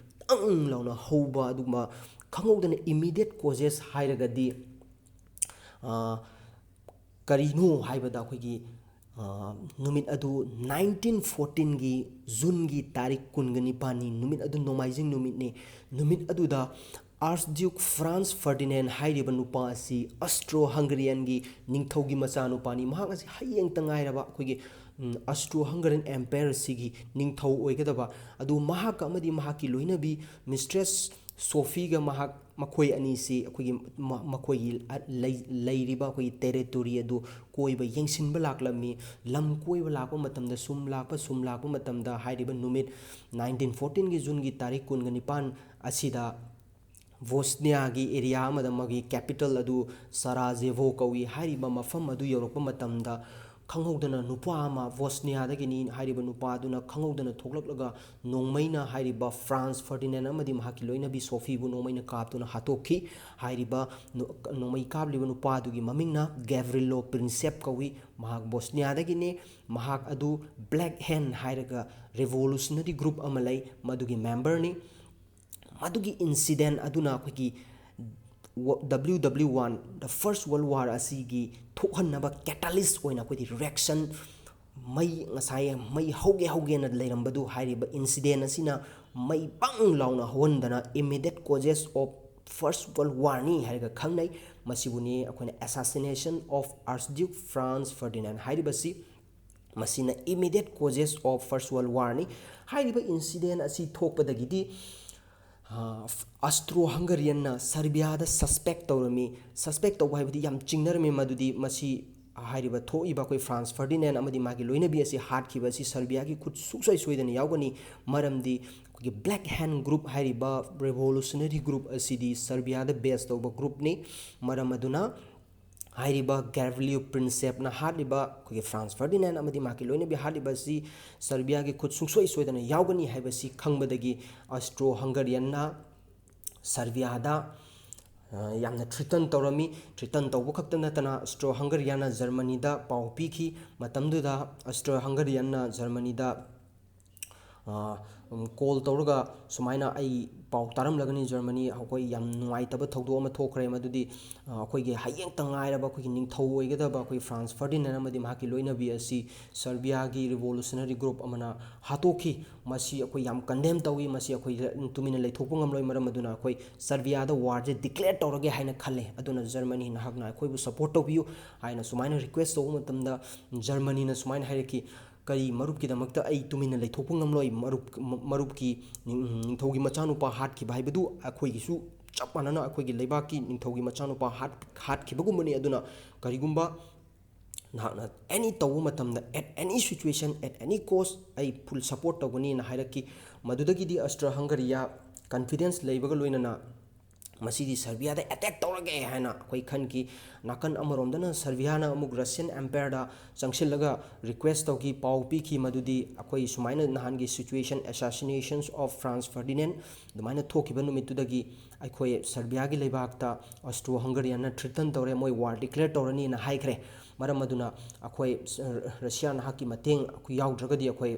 ꯇꯪ ꯂꯥꯎꯅ ꯍꯧꯕ ꯑꯗꯨꯒꯨꯝꯕ ꯈꯪꯍꯧꯗꯅ ꯏꯃꯤꯗꯦꯠ ꯀꯣꯖꯦꯁ ꯍꯥꯏꯔꯒꯗꯤ ꯀꯔꯤꯅꯣ ꯍꯥꯏꯕꯗ ꯑꯩꯈꯣꯏꯒꯤ ꯅꯨꯃꯤꯠ ꯑꯗꯨ 1914ꯒꯤ ꯖꯨꯟꯒꯤ ꯇꯥꯔꯤꯛ 19ꯅꯤ ꯅꯨꯃꯤꯠ ꯑꯗꯨ ꯅꯣꯡꯃꯥꯏꯖꯤꯡ ꯅꯨꯃꯤꯠꯅꯤ ꯅꯨꯃꯤꯠ ꯑꯗꯨꯗ ꯑꯥꯔꯆꯗ꯭ꯌꯨꯛ ꯐ꯭ꯔꯥꯟꯁ ꯐꯔꯗꯤꯅꯦꯟ ꯍꯥꯏꯔꯤꯕ ꯅꯨꯄꯥ ꯑꯁꯤ ꯑꯁꯇ꯭ꯔꯣ ꯍꯪꯒꯔꯤꯌꯟꯒꯤ ꯅꯤꯡꯊꯧꯒꯤ ꯃꯆꯥꯅꯨꯄꯥꯅꯤ ꯃꯍꯥꯛ ꯑꯁꯤ ꯍꯌꯦꯡꯇ ꯉꯥꯏꯔꯕ ꯑꯩꯈꯣꯏꯒꯤ ꯑꯁꯇ꯭ꯔꯣ ꯍꯪꯒꯔꯤꯌꯟ ꯑꯦꯝꯄꯥꯌꯔ ꯑꯁꯤꯒꯤ ꯅꯤꯡꯊꯧ ꯑꯣꯏꯒꯗꯕ ꯑꯗꯨ ꯃꯍꯥꯛꯀ ꯑꯃꯗꯤ ꯃꯍꯥꯛꯀꯤ ꯂꯣꯏꯅꯕꯤ ꯃꯤꯁꯇ꯭ꯔꯦꯁ ꯁꯣꯐꯤꯒ ꯃꯈꯣꯏ ꯑꯅꯤꯁꯤ ꯃꯈꯣꯏꯒꯤ ꯂꯩꯔꯤꯕ ꯑꯩꯈꯣꯏꯒꯤ ꯇꯦꯔꯤꯇꯣꯔꯤ ꯑꯗꯨ ꯀꯣꯏꯕ ꯌꯦꯡꯁꯤꯟꯕ ꯂꯥꯛꯂꯝꯃꯤ ꯂꯝ ꯀꯣꯏꯕ ꯂꯥꯛꯄ ꯃꯇꯝꯗ ꯁꯨꯝ ꯂꯥꯛꯄ ꯃꯇꯝꯗ ꯍꯥꯏꯔꯤꯕ ꯅꯨꯃꯤꯠ 1914ꯒꯤ ꯖꯨꯟꯒꯤ ꯇꯥꯔꯤꯛ 19 ꯑꯁꯤꯗ ꯕꯣꯁꯅꯤꯌꯥꯒꯤ ꯑꯦꯔꯤꯌꯥ ꯑꯃꯗ ꯃꯥꯒꯤ ꯀꯦꯄꯤꯇꯦꯜ ꯑꯗꯨ ꯁꯔꯥꯖꯦꯚꯣ ꯀꯧꯏ ꯍꯥꯏꯔꯤꯕ ꯃꯐꯝ ꯑꯗꯨ ꯌꯧꯔꯛꯄ ꯃꯇꯝꯗ ꯈꯪꯍꯧꯗꯅ ꯅꯨꯄꯥ ꯑꯃ ꯕꯣꯁꯅꯤꯌꯥꯗꯒꯤꯅꯤ ꯍꯥꯏꯔꯤꯕ ꯅꯨꯄꯥ ꯑꯗꯨꯅ ꯈꯪꯍꯧꯗꯅ ꯊꯣꯛꯂꯛꯂꯒ ꯅꯣꯡꯃꯩꯅ ꯍꯥꯏꯔꯤꯕ ꯐ꯭ꯔꯥꯟꯁ ꯐꯔꯗꯤꯅꯦꯟ ꯑꯃꯗꯤ ꯃꯍꯥꯛꯀꯤ ꯂꯣꯏꯅꯕꯤ ꯁꯣꯐꯤꯕꯨ ꯅꯣꯡꯃꯩꯅ ꯀꯥꯞꯇꯨꯅ ꯍꯥꯠꯇꯣꯛꯈꯤ ꯍꯥꯏꯔꯤꯕ ꯅꯣꯡꯃꯩ ꯀꯥꯞꯂꯤꯕ ꯅꯨꯄꯥ ꯑꯗꯨꯒꯤ ꯃꯃꯤꯡꯅ ꯒꯦꯕ꯭ꯔꯤꯂꯣ ꯄ꯭ꯔꯤꯟꯁꯦꯞ ꯀꯧꯏ ꯃꯍꯥꯛ ꯕꯣꯁꯅꯤꯌꯥꯗꯒꯤꯅꯤ ꯃꯍꯥꯛ ꯑꯗꯨ ꯕ꯭ꯂꯦꯛ ꯍꯦꯟ ꯍꯥꯏꯔꯒ ꯔꯤꯚꯣꯂꯨꯁꯅꯔꯤ ꯒ꯭ꯔꯨꯞ ꯑꯃ ꯂꯩ ꯃꯗꯨꯒꯤ ꯃꯦꯝꯕꯔꯅꯤ ꯃꯗꯨꯒꯤ ꯏꯟꯁꯤꯗꯦꯟ ꯑꯗꯨꯅ ꯑꯩꯈꯣꯏꯒꯤ WW1 ꯗ ꯐꯥꯔꯁ ꯋꯥꯔꯜ ꯋꯥꯔ ꯑꯁꯤꯒꯤ ꯊꯣꯛꯍꯟꯅꯕ ꯀꯦꯇꯥꯂꯤꯁ ꯑꯣꯏꯅ ꯑꯩꯈꯣꯏꯒꯤ ꯔꯤꯑꯦꯛꯁꯟ ꯃꯩ ꯉꯁꯥꯏ ꯃꯩ ꯍꯧꯒꯦꯅ ꯂꯩꯔꯝꯕꯗꯨ ꯍꯥꯏꯔꯤꯕ ꯏꯟꯁꯤꯗꯦꯟ ꯑꯁꯤꯅ ꯃꯩ ꯕꯪ ꯂꯥꯎꯅ ꯍꯧꯍꯟꯗꯅ ꯏꯃꯤꯗꯦꯠ ꯀꯣꯖꯦꯁ ꯑꯣꯐ ꯐꯥꯔꯁ ꯋꯥꯔꯜ ꯋꯥꯔꯅꯤ ꯍꯥꯏꯔꯒ ꯈꯪꯅꯩ ꯃꯁꯤꯕꯨꯅꯤ ꯑꯩꯈꯣꯏꯅ ꯑꯦꯁꯥꯁꯤꯅꯦꯁꯟ ꯑꯣꯐ ꯑꯥꯔꯆꯗ꯭ꯌꯨꯛ ꯐ꯭ꯔꯥꯟꯁ ꯐꯔꯗꯤꯅꯦꯟ ꯍꯥꯏꯔꯤꯕꯁꯤ ꯃꯁꯤꯅ ꯏꯃꯤꯗꯦꯠ ꯀꯣꯖꯦꯁ ꯑꯣꯐ ꯐꯥꯔꯁ ꯋꯥꯔꯜ ꯋꯥꯔꯅꯤ ꯍꯥꯏꯔꯤꯕ ꯏꯟꯁꯤꯗꯦꯟ ꯑꯁꯤ ꯊꯣꯛꯄꯗꯒꯤꯗꯤ ꯑꯁꯇ꯭ꯔꯣ ꯍꯪꯒꯔꯤꯌꯟꯅ ꯁꯔꯕꯤꯌꯥꯗ ꯁꯁꯄꯦꯛ ꯇꯧꯔꯝꯃꯤ ꯁꯁꯄꯦꯛ ꯇꯧꯕ ꯍꯥꯏꯕꯗꯤ ꯌꯥꯝ ꯆꯤꯡꯅꯔꯝꯃꯤ ꯃꯗꯨꯗꯤ ꯃꯁꯤ ꯍꯥꯏꯔꯤꯕ ꯊꯣꯛꯏꯕ ꯑꯩꯈꯣꯏ ꯐ꯭ꯔꯥꯟꯁ ꯐꯔꯗꯤꯅꯦꯟ ꯑꯃꯗꯤ ꯃꯥꯒꯤ ꯂꯣꯏꯅꯕꯤ ꯑꯁꯤ ꯍꯥꯠꯈꯤꯕ ꯑꯁꯤ ꯁꯔꯕꯤꯌꯥꯒꯤ ꯈꯨꯠ ꯁꯨꯡꯁꯣꯏ ꯁꯣꯏꯗꯅ ꯌꯥꯎꯒꯅꯤ ꯃꯔꯝꯗꯤ ꯑꯩꯈꯣꯏꯒꯤ ꯕ꯭ꯂꯦꯛ ꯍꯦꯟ ꯒ꯭ꯔꯨꯞ ꯍꯥꯏꯔꯤꯕ ꯔꯦꯚꯣꯂꯨꯁꯅꯔꯤ ꯒ꯭ꯔꯨꯞ ꯑꯁꯤꯗꯤ ꯁꯔꯕꯤꯌꯥꯗ ꯕꯦꯁ ꯇꯧꯕ ꯒ꯭ꯔꯨꯞꯅꯤ ꯃꯔꯝ ꯑꯗꯨꯅ ꯍꯥꯏꯔꯤꯕ ꯒꯦꯕ꯭ꯔꯤꯂꯤꯌꯣ ꯄ꯭ꯔꯤꯟꯁꯦꯞꯅ ꯍꯥꯠꯂꯤꯕ ꯑꯩꯈꯣꯏꯒꯤ ꯐ꯭ꯔꯥꯟꯁ ꯐꯔꯗꯤꯅꯦꯟ ꯑꯃꯗꯤ ꯃꯍꯥꯛꯀꯤ ꯂꯣꯏꯅꯕꯤ ꯍꯥꯠꯂꯤꯕ ꯑꯁꯤ ꯁꯔꯕꯤꯌꯥꯒꯤ ꯈꯨꯠ ꯁꯨꯡꯁꯣꯏ ꯁꯣꯏꯗꯅ ꯌꯥꯎꯒꯅꯤ ꯍꯥꯏꯕꯁꯤ ꯈꯪꯕꯗꯒꯤ ꯑꯁꯇ꯭ꯔꯣ ꯍꯪꯒꯔꯤꯌꯟꯅ ꯁꯔꯕꯤꯌꯥꯗ ꯌꯥꯝꯅ ꯊ꯭ꯔꯤꯇꯟ ꯇꯧꯔꯝꯃꯤ ꯊ꯭ꯔꯤꯇꯟ ꯇꯧꯕ ꯈꯛꯇ ꯅꯠꯇꯅ ꯑꯁꯇ꯭ꯔꯣ ꯍꯪꯒꯔꯤꯌꯟꯅ ꯖꯔꯃꯅꯤꯗ ꯄꯥꯎ ꯄꯤꯈꯤ ꯃꯇꯝꯗꯨꯗ ꯑꯁꯇ꯭ꯔꯣ ꯍꯪꯒꯔꯤꯌꯟꯅ ꯖꯔꯃꯅꯤꯗ ꯀꯣꯜ ꯇꯧꯔꯒ ꯁꯨꯃꯥꯏꯅ ꯑꯩ ꯄꯥꯎ ꯇꯥꯔꯝꯂꯒꯅꯤ ꯖꯔꯃꯅꯤ ꯑꯩꯈꯣꯏ ꯌꯥꯝ ꯅꯨꯡꯉꯥꯏꯇꯕ ꯊꯧꯗꯣꯛ ꯑꯃ ꯊꯣꯛꯈ꯭ꯔꯦ ꯃꯗꯨꯗꯤ ꯑꯩꯈꯣꯏꯒꯤ ꯍꯌꯦꯡꯇ ꯉꯥꯏꯔꯕ ꯑꯩꯈꯣꯏꯒꯤ ꯅꯤꯡꯊꯧ ꯑꯣꯏꯒꯗꯕ ꯑꯩꯈꯣꯏ ꯐ꯭ꯔꯥꯟꯁ ꯐꯔꯗꯤꯅꯦꯟ ꯑꯃꯗꯤ ꯃꯍꯥꯛꯀꯤ ꯂꯣꯏꯅꯕꯤ ꯑꯁꯤ ꯁꯔꯕꯤꯌꯥꯒꯤ ꯔꯤꯚꯣꯂꯨꯁꯅꯔꯤ ꯒ꯭ꯔꯨꯞ ꯑꯃꯅ ꯍꯥꯠꯇꯣꯛꯈꯤ ꯃꯁꯤ ꯑꯩꯈꯣꯏ ꯌꯥꯝ ꯀꯟꯗꯦꯝ ꯇꯧꯏ ꯃꯁꯤ ꯑꯩꯈꯣꯏ ꯇꯨꯃꯤꯟꯅ ꯂꯩꯊꯣꯛꯄ ꯉꯝꯂꯣꯏ ꯃꯔꯝ ꯑꯗꯨꯅ ꯑꯩꯈꯣꯏ ꯁꯔꯕꯤꯌꯥꯗ ꯋꯥꯔꯁꯦ ꯗꯤꯀ꯭ꯂꯦꯌꯔ ꯇꯧꯔꯒꯦ ꯍꯥꯏꯅ ꯈꯜꯂꯦ ꯑꯗꯨꯅ ꯖꯔꯃꯅꯤ ꯅꯍꯥꯛꯅ ꯑꯩꯈꯣꯏꯕꯨ ꯁꯄꯣꯔꯠ ꯇꯧꯕꯤꯌꯨ ꯍꯥꯏꯅ ꯁꯨꯃꯥꯏꯅ ꯔꯤꯀ꯭ꯋꯦꯁ ꯇꯧꯕ ꯃꯇꯝꯗ ꯖꯔꯃꯅꯤꯅ ꯁꯨꯃꯥꯏꯅ ꯍꯥꯏꯔꯛꯈꯤ ꯀꯔꯤ ꯃꯔꯨꯞꯀꯤꯗꯃꯛꯇ ꯑꯩ ꯇꯨꯃꯤꯟꯅ ꯂꯩꯊꯣꯛꯄ ꯉꯝꯂꯣꯏ ꯃꯔꯨꯞꯀꯤ ꯅꯤꯡꯊꯧꯒꯤ ꯃꯆꯥꯅꯨꯄꯥ ꯍꯥꯠꯈꯤꯕ ꯍꯥꯏꯕꯗꯨ ꯑꯩꯈꯣꯏꯒꯤꯁꯨ ꯆꯞ ꯃꯥꯟꯅꯅ ꯑꯩꯈꯣꯏꯒꯤ ꯂꯩꯕꯥꯛꯀꯤ ꯅꯤꯡꯊꯧꯒꯤ ꯃꯆꯥꯅꯨꯄꯥ ꯍꯥꯠꯈꯤꯕꯒꯨꯝꯕꯅꯤ ꯑꯗꯨꯅ ꯀꯔꯤꯒꯨꯝꯕ ꯅꯍꯥꯛꯅ ꯑꯦꯅꯤ ꯇꯧꯕ ꯃꯇꯝꯗ ꯑꯦꯠ ꯑꯦꯅꯤ ꯁꯤꯆꯨꯋꯦꯁꯟ ꯑꯦꯠ ꯑꯦꯅꯤ ꯀꯣꯁ ꯑꯩ ꯐꯨꯜ ꯁꯄꯣꯔꯠ ꯇꯧꯒꯅꯤꯅ ꯍꯥꯏꯔꯛꯈꯤ ꯃꯗꯨꯗꯒꯤꯗꯤ ꯑꯁꯇ꯭ꯔ ꯍꯪꯒꯔꯤꯌꯥ ꯀꯟꯐꯤꯗꯦꯟꯁ ꯂꯩꯕꯒ ꯂꯣꯏꯅꯅ ꯃꯁꯤꯗꯤ ꯁꯔꯕꯤꯌꯥꯗ ꯑꯦꯇꯦꯛ ꯇꯧꯔꯒꯦ ꯍꯥꯏꯅ ꯑꯩꯈꯣꯏ ꯈꯟꯈꯤ ꯅꯥꯀꯟ ꯑꯃꯔꯣꯝꯗꯅ ꯁꯔꯕꯤꯌꯥꯅ ꯑꯃꯨꯛ ꯔꯁꯤꯌꯟ ꯑꯦꯝꯄꯥꯌꯔꯗ ꯆꯪꯁꯤꯜꯂꯒ ꯔꯤꯀ꯭ꯋꯦꯁ ꯇꯧꯈꯤ ꯄꯥꯎ ꯄꯤꯈꯤ ꯃꯗꯨꯗꯤ ꯑꯩꯈꯣꯏ ꯁꯨꯃꯥꯏꯅ ꯅꯍꯥꯟꯒꯤ ꯁꯤꯆꯨꯋꯦꯁꯟ ꯑꯦꯁꯥꯁꯤꯅꯦꯁꯟꯁ ꯑꯣꯐ ꯐ꯭ꯔꯥꯟꯁ ꯐꯔꯗꯤꯅꯦꯟ ꯑꯗꯨꯃꯥꯏꯅ ꯊꯣꯛꯈꯤꯕ ꯅꯨꯃꯤꯠꯇꯨꯗꯒꯤ ꯑꯩꯈꯣꯏ ꯁꯔꯕꯤꯌꯥꯒꯤ ꯂꯩꯕꯥꯛꯇ ꯑꯁꯇ꯭ꯔꯣ ꯍꯪꯒꯔꯤꯌꯟꯅ ꯊ꯭ꯔꯤꯇꯟ ꯇꯧꯔꯦ ꯃꯣꯏ ꯋꯥꯔ ꯗꯤꯀ꯭ꯂꯦꯌꯔ ꯇꯧꯔꯅꯤꯅ ꯍꯥꯏꯈ꯭ꯔꯦ ꯃꯔꯝ ꯑꯗꯨꯅ ꯑꯩꯈꯣꯏ ꯔꯁꯤꯌꯥ ꯅꯍꯥꯛꯀꯤ ꯃꯇꯦꯡ ꯑꯩꯈꯣꯏ ꯌꯥꯎꯗ꯭ꯔꯒꯗꯤ ꯑꯩꯈꯣꯏ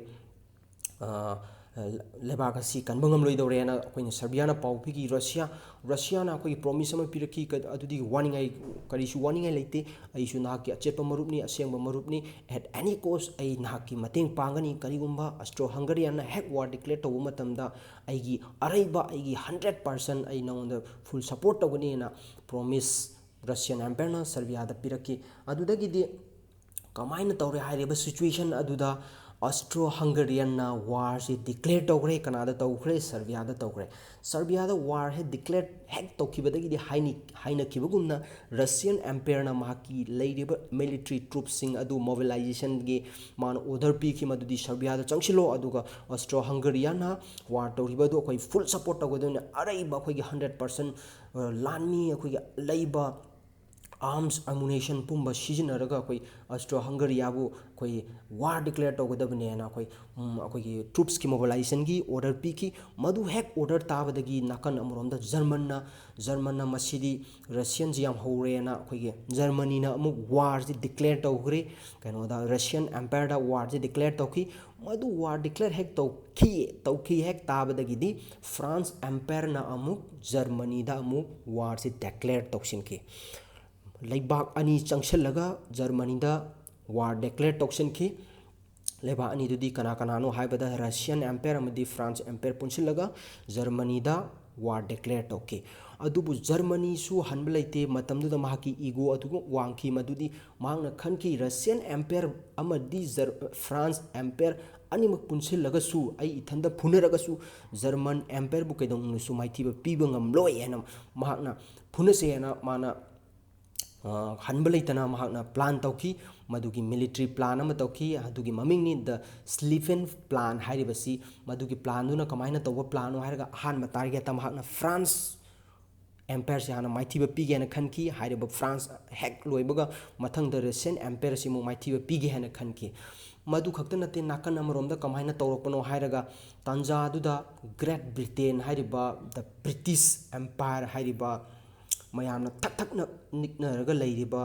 ꯂꯩꯕꯥꯛ ꯑꯁꯤ ꯀꯟꯕ ꯉꯝꯂꯣꯏꯗꯧꯔꯦꯅ ꯑꯩꯈꯣꯏꯅ ꯁꯔꯕꯤꯌꯥꯅ ꯄꯥꯎ ꯄꯤꯈꯤ ꯔꯁꯤꯌꯥꯅ ꯑꯩꯈꯣꯏꯒꯤ ꯄ꯭ꯔꯣꯃꯤꯁ ꯑꯃ ꯄꯤꯔꯛꯈꯤ ꯑꯗꯨꯗꯤ ꯋꯥꯅꯤꯡꯉꯥꯏ ꯀꯔꯤꯁꯨ ꯋꯥꯅꯤꯡꯉꯥꯏ ꯂꯩꯇꯦ ꯑꯩꯁꯨ ꯅꯍꯥꯛꯀꯤ ꯑꯆꯦꯠꯄ ꯃꯔꯨꯞꯅꯤ ꯑꯁꯦꯡꯕ ꯃꯔꯨꯞꯅꯤ ꯑꯦꯠ ꯑꯦꯅꯤ ꯀꯣꯁ ꯑꯩ ꯅꯍꯥꯛꯀꯤ ꯃꯇꯦꯡ ꯄꯥꯡꯒꯅꯤ ꯀꯔꯤꯒꯨꯝꯕ ꯑꯁꯇ꯭ꯔꯣ ꯍꯪꯒꯔꯤꯌꯟꯅ ꯍꯦꯛ ꯋꯥꯔ ꯗꯤꯀ꯭ꯂꯦꯌꯔ ꯇꯧꯕ ꯃꯇꯝꯗ ꯑꯩꯒꯤ ꯑꯔꯩꯕ ꯑꯩꯒꯤ 100% ꯑꯩ ꯅꯉꯣꯟꯗ ꯐꯨꯜ ꯁꯄꯣꯔꯠ ꯇꯧꯒꯅꯤꯅ ꯄ꯭ꯔꯣꯃꯤꯁ ꯔꯁꯤꯌꯟ ꯑꯦꯝꯄꯥꯌꯔꯅ ꯁꯔꯕꯤꯌꯥꯗ ꯄꯤꯔꯛꯈꯤ ꯑꯗꯨꯗꯒꯤꯗꯤ ꯀꯃꯥꯏꯅ ꯇꯧꯔꯦ ꯍꯥꯏꯔꯤꯕ ꯁꯤꯆꯨꯋꯦꯁꯟ ꯑꯗꯨꯗ ꯑꯁꯇ꯭ꯔꯣ ꯍꯪꯒꯔꯤꯌꯟꯅ ꯋꯥꯔꯁꯤ ꯗꯤꯀ꯭ꯂꯦꯌꯔ ꯇꯧꯈ꯭ꯔꯦ ꯀꯅꯥꯗ ꯇꯧꯈ꯭ꯔꯦ ꯁꯔꯕꯤꯌꯥꯗ ꯇꯧꯈ꯭ꯔꯦ ꯁꯔꯕꯤꯌꯥꯗ ꯋꯥꯔ ꯍꯦꯛ ꯇꯧꯈꯤꯕꯗꯒꯤꯗꯤ ꯍꯥꯏꯅꯈꯤꯕꯒꯨꯝꯅ ꯔꯁꯤꯌꯟ ꯑꯦꯝꯄꯥꯌꯔꯅ ꯃꯍꯥꯛꯀꯤ ꯂꯩꯔꯤꯕ ꯃꯤꯂꯤꯇꯔꯤ ꯇ꯭ꯔꯨꯞꯁꯤꯡ ꯑꯗꯨ ꯃꯣꯕꯤꯂꯥꯏꯖꯦꯁꯟꯒꯤ ꯃꯥꯅ ꯑꯣꯔꯗꯔ ꯄꯤꯈꯤ ꯃꯗꯨꯗꯤ ꯁꯔꯕꯤꯌꯥꯗ ꯆꯪꯁꯤꯜꯂꯣ ꯑꯗꯨꯒ ꯑꯁꯇ꯭ꯔꯣ ꯍꯪꯒꯔꯤꯌꯟꯅ ꯋꯥꯔ ꯇꯧꯔꯤꯕꯗꯨ ꯑꯩꯈꯣꯏ ꯐꯨꯜ ꯁꯄꯣꯔꯠ ꯇꯧꯒꯗꯕꯅꯤ ꯑꯔꯩꯕ ꯑꯩꯈꯣꯏꯒꯤ 100% ꯂꯥꯟꯃꯤ ꯑꯩꯈꯣꯏꯒꯤ ꯂꯩꯕ ꯑꯥꯔꯝꯁ ꯑꯃꯨꯅꯦꯁꯟ ꯄꯨꯝꯕ ꯁꯤꯖꯤꯟꯅꯔꯒ ꯑꯩꯈꯣꯏ ꯑꯁꯇ꯭ꯔꯣ ꯍꯪꯒꯔꯤꯌꯥꯕꯨ ꯑꯩꯈꯣꯏ ꯋꯥꯔ ꯗꯤꯀ꯭ꯂꯦꯌꯔ ꯇꯧꯒꯗꯕꯅꯦꯅ ꯑꯩꯈꯣꯏꯒꯤ ꯇ꯭ꯔꯨꯞꯁꯀꯤ ꯃꯣꯕꯤꯂꯥꯏꯖꯦꯁꯟꯒꯤ ꯑꯣꯔꯗꯔ ꯄꯤꯈꯤ ꯃꯗꯨ ꯍꯦꯛ ꯑꯣꯔꯗꯔ ꯇꯥꯕꯗꯒꯤ ꯅꯥꯀꯟ ꯑꯃꯔꯣꯝꯗ ꯖꯔꯃꯟꯅ ꯃꯁꯤꯗꯤ ꯔꯁꯤꯌꯟꯁꯤ ꯌꯥꯝ ꯍꯧꯔꯦꯅ ꯑꯩꯈꯣꯏꯒꯤ ꯖꯔꯃꯅꯤꯅ ꯑꯃꯨꯛ ꯋꯥꯔꯁꯤ ꯗꯤꯀ꯭ꯂꯦꯌꯔ ꯇꯧꯈ꯭ꯔꯦ ꯀꯩꯅꯣꯗ ꯔꯁꯤꯌꯟ ꯑꯦꯝꯄꯥꯌꯔꯗ ꯋꯥꯔꯁꯤ ꯗꯤꯀ꯭ꯂꯦꯌꯔ ꯇꯧꯈꯤ ꯃꯗꯨ ꯋꯥꯔ ꯗꯤꯀ꯭ꯂꯦꯌꯔ ꯍꯦꯛ ꯇꯧꯈꯤ ꯍꯦꯛ ꯇꯥꯕꯗꯒꯤꯗꯤ ꯐ꯭ꯔꯥꯟꯁ ꯑꯦꯝꯄꯥꯌꯔꯅ ꯑꯃꯨꯛ ꯖꯔꯃꯅꯤꯗ ꯑꯃꯨꯛ ꯋꯥꯔꯁꯤ ꯗꯤꯀ꯭ꯂꯦꯌꯔ ꯇꯧꯁꯤꯟꯈꯤ ꯂꯩꯕꯥꯛ ꯑꯅꯤ ꯆꯪꯁꯤꯜꯂꯒ ꯖꯔꯃꯅꯤꯗ ꯋꯥꯔ ꯗꯤꯀ꯭ꯂꯦꯌꯔ ꯇꯧꯁꯤꯟꯈꯤ ꯂꯩꯕꯥꯛ ꯑꯅꯤꯗꯨꯗꯤ ꯀꯅꯥ ꯀꯅꯥꯅꯣ ꯍꯥꯏꯕꯗ ꯔꯁꯤꯌꯟ ꯑꯦꯝꯄꯥꯌꯔ ꯑꯃꯗꯤ ꯐ꯭ꯔꯥꯟꯁ ꯑꯦꯝꯄꯥꯌꯔ ꯄꯨꯟꯁꯤꯜꯂꯒ ꯖꯔꯃꯅꯤꯗ ꯋꯥꯔ ꯗꯤꯀ꯭ꯂꯦꯌꯔ ꯇꯧꯈꯤ ꯑꯗꯨꯕꯨ ꯖꯔꯃꯅꯤꯁꯨ ꯍꯟꯕ ꯂꯩꯇꯦ ꯃꯇꯝꯗꯨꯗ ꯃꯍꯥꯛꯀꯤ ꯏꯒꯣ ꯑꯗꯨꯒ ꯋꯥꯡꯈꯤ ꯃꯗꯨꯗꯤ ꯃꯍꯥꯛꯅ ꯈꯟꯈꯤ ꯔꯁꯤꯌꯟ ꯑꯦꯝꯄꯥꯌꯔ ꯑꯃꯗꯤ ꯐ꯭ꯔꯥꯟꯁ ꯑꯦꯝꯄꯥꯌꯔ ꯑꯅꯤꯃꯛ ꯄꯨꯟꯁꯤꯜꯂꯒꯁꯨ ꯑꯩ ꯏꯊꯟꯗ ꯐꯨꯅꯔꯒꯁꯨ ꯖꯔꯃꯟ ꯑꯦꯝꯄꯥꯌꯔꯕꯨ ꯀꯩꯗꯧꯅꯨꯡꯗꯁꯨ ꯃꯥꯏꯊꯤꯕ ꯄꯤꯕ ꯉꯝꯂꯣꯏ ꯍꯥꯏꯅ ꯃꯍꯥꯛꯅ ꯐꯨꯅꯁꯦ ꯍꯥꯏꯅ ꯃꯥꯅ ꯍꯟꯕ ꯂꯩꯇꯅ ꯃꯍꯥꯛꯅ ꯄ꯭ꯂꯥꯟ ꯇꯧꯈꯤ ꯃꯗꯨꯒꯤ ꯃꯤꯂꯤꯇꯔꯤ ꯄ꯭ꯂꯥꯟ ꯑꯃ ꯇꯧꯈꯤ ꯑꯗꯨꯒꯤ ꯃꯃꯤꯡꯅꯤ ꯗ ꯁ꯭ꯂꯤꯐꯦꯟ ꯄ꯭ꯂꯥꯟ ꯍꯥꯏꯔꯤꯕꯁꯤ ꯃꯗꯨꯒꯤ ꯄ꯭ꯂꯥꯟꯗꯨꯅ ꯀꯃꯥꯏꯅ ꯇꯧꯕ ꯄ꯭ꯂꯥꯟꯅꯣ ꯍꯥꯏꯔꯒ ꯑꯍꯥꯟꯕ ꯇꯥꯔꯒꯦꯠꯇ ꯃꯍꯥꯛꯅ France empire se hana maithiba pige hana khanki hairiba France hek loibaga mathangda Russian empire si mu maithiba pige hana khanki madu khakta nate nakan amarom da kamaina tawrokpano hairaga tanja duda Great Britain hairiba the British Empire hairiba mayamna thak thakna niknaraga leiriba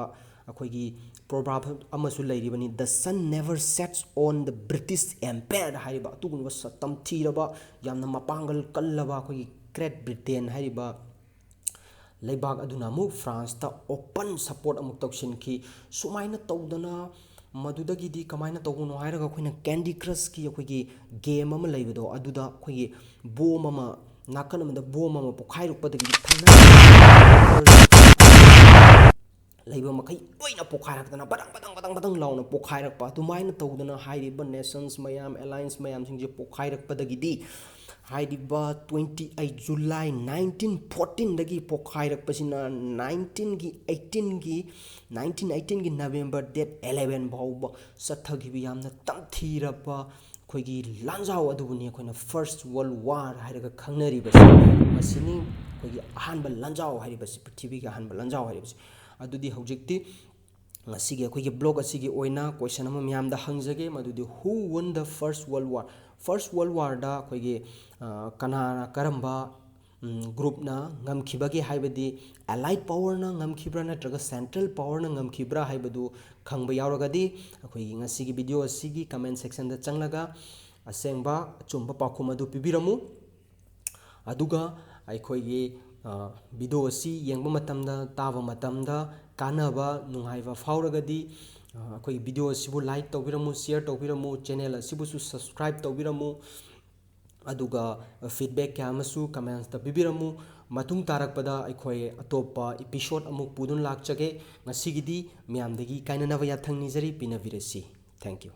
akoigi proverb amasu leiribani the sun never sets on the British Empire hairiba tugunba satam thiraba yamna mapangal kallaba akoigi Great Britain hairiba leibag aduna mu France ta open support amuk tawshin ki sumaina tawdana madudagi di kamaina tawuno hairaga khoina Candy Crush ki akoigi game ama leibido aduda akoigi bomb ama nakan amada bomb ama pokhairukpadagi thangna leiba makai loina pokhairaktana badang badang badang badang launa pokhairakpa tumaina tawdana hairiba nations mayam alliance mayam singje pokhairakpadagi di hairiba 28 July 1914 dagi pokhairakpasina 1918 gi November date 11 bauba sathagibi yamna tamthirapa khoigi lanjao adubuni khoina first world war hairaga khangnaribasi masini khoigi ahanba lanjao hairibasi prithvi ga ahanba lanjao hairibasi adudi hojikti ngasigi khoigi blog asigi oina question ama myamda hangjage madudi who won the first world war da khoigi kana karamba group na ngamkhibagi haibadi allied power na ngamkhibra natraga central power na ngamkhibra haibadu khangba yauragadi khoigi ngasigi video asigi comment section da changlaga asengba chumba pakhum adu pibiramu aduga aikhoigi video asi yengba matamda taba matamda kanaba nunghaiba fauragadi akhoi video asibu like tawbiramu share tawbiramu channel asibu su subscribe tawbiramu aduga feedback kya amasu comments ta bibiramu matung tarakpada aikhoi atopa episode amuk pudun lakchage ngasigidi myamdagi kainanaba yathang nijari pinavirasi thank you